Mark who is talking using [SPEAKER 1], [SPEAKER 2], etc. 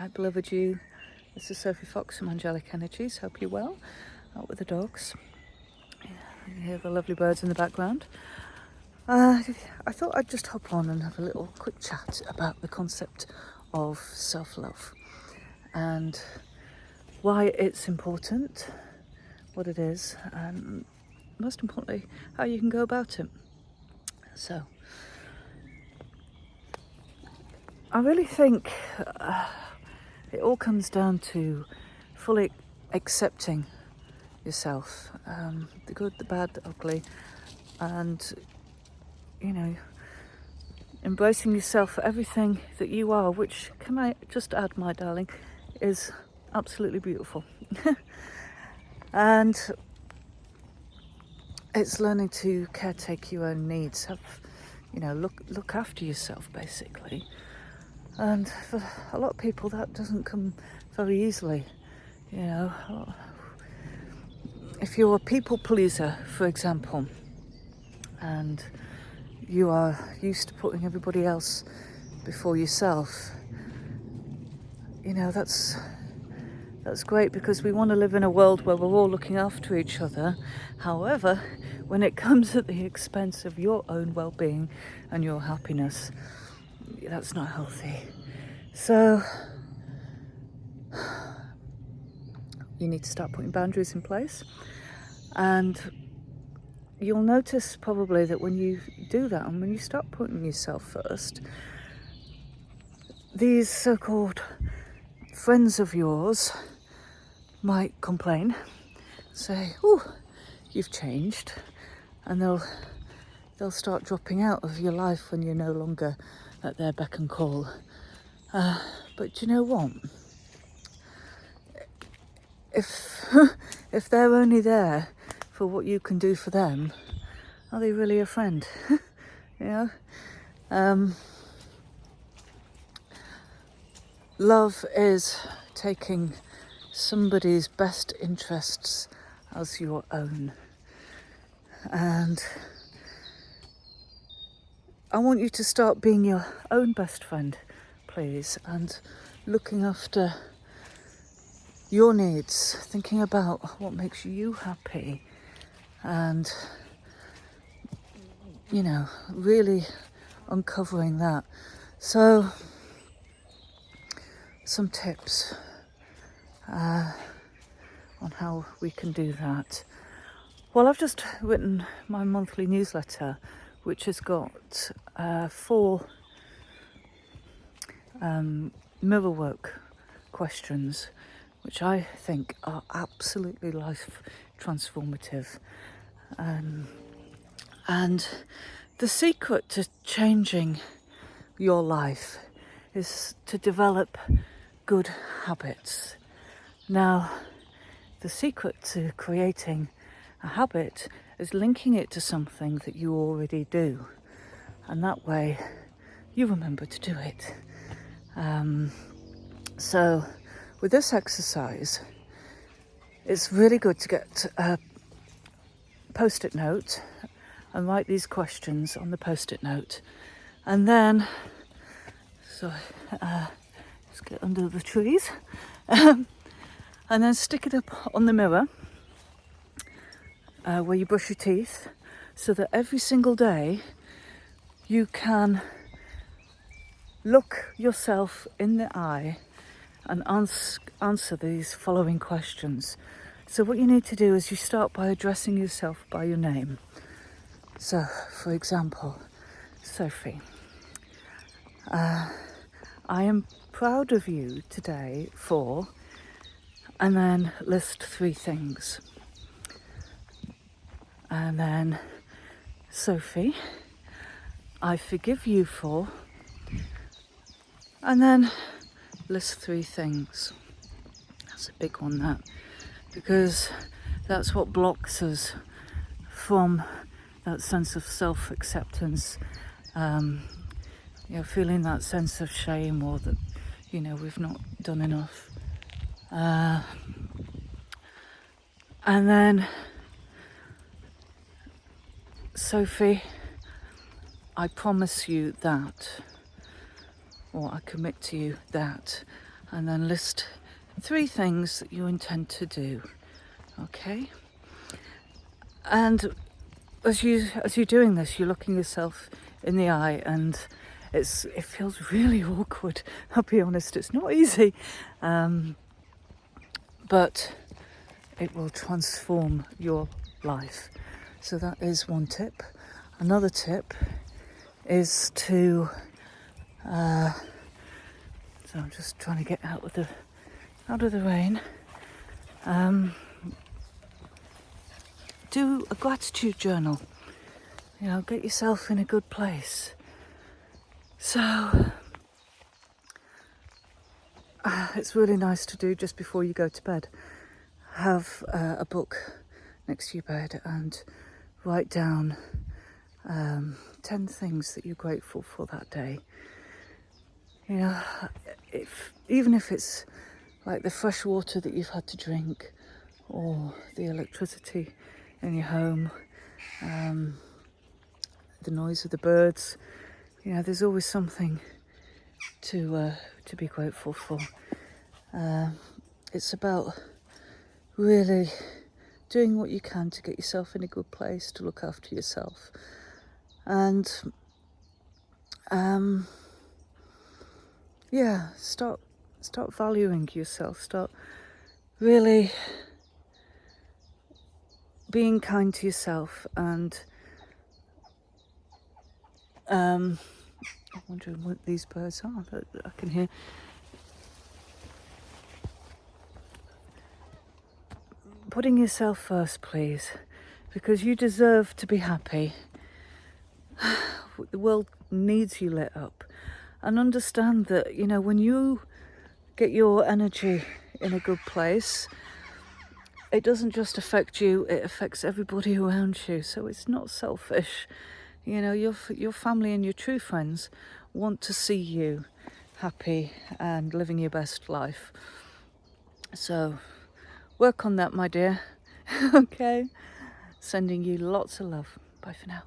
[SPEAKER 1] Hi beloved you, this is Sophie Fox from Angelic Energies. Hope you're well, out with the dogs. You hear the lovely birds in the background. I thought I'd just hop on and have a little quick chat about the concept of self-love and why it's important, what it is, and most importantly, how you can go about it. So, I really think it all comes down to fully accepting yourself, the good, the bad, the ugly, and embracing yourself for everything that you are, which, can I just add, my darling, is absolutely beautiful. And it's learning to caretake your own needs, look after yourself basically. And for a lot of people that doesn't come very easily. If you're a people pleaser, for example, and you are used to putting everybody else before yourself, that's great, because we want to live in a world where we're all looking after each other. However, when it comes at the expense of your own well-being and your happiness, that's not healthy. So you need to start putting boundaries in place, and you'll notice probably that when you do that and when you start putting yourself first, these so-called friends of yours might complain, say, "Oh, you've changed," and they'll start dropping out of your life when you're no longer at their beck and call. But you know what? If if they're only there for what you can do for them, are they really a friend? Love is taking somebody's best interests as your own. And I want you to start being your own best friend, please, and looking after your needs, thinking about what makes you happy, and really uncovering that. So, some tips on how we can do that. Well, I've just written my monthly newsletter, which has got 4 mirror work questions, which I think are absolutely life transformative. And the secret to changing your life is to develop good habits. Now, the secret to creating a habit is linking it to something that you already do, and that way you remember to do it. So with this exercise, it's really good to get a post-it note and write these questions on the post-it note, and then let's get under the trees, and then stick it up on the mirror where you brush your teeth, so that every single day you can look yourself in the eye and answer these following questions. So what you need to do is you start by addressing yourself by your name. So, for example, Sophie, I am proud of you today for, and then list 3 things. And then, Sophie, I forgive you for, and then list 3 things. That's a big one, that, because that's what blocks us from that sense of self-acceptance, feeling that sense of shame, or that, we've not done enough. And then, Sophie, I promise you that, or I commit to you that and then list 3 things that you intend to do. Okay? And as you're doing this, you're looking yourself in the eye, and it feels really awkward. I'll be honest, it's not easy, but it will transform your life. So that is one tip. Another tip is to so I'm just trying to get out of the rain. Do a gratitude journal. You know, get yourself in a good place. So it's really nice to do just before you go to bed. Have a book next to your bed and write down 10 things that you're grateful for that day. You know, even if it's like the fresh water that you've had to drink, or the electricity in your home, the noise of the birds, you know, there's always something to be grateful for. It's about really doing what you can to get yourself in a good place, to look after yourself, and start valuing yourself. Start really being kind to yourself, and I'm wondering what these birds are that I can hear. Putting yourself first, please, because you deserve to be happy. The world needs you lit up, and understand that, you know, when you get your energy in a good place, it doesn't just affect you, it affects everybody around you. So it's not selfish. You know, your family and your true friends want to see you happy and living your best life. So work on that, my dear. Okay? Sending you lots of love. Bye for now.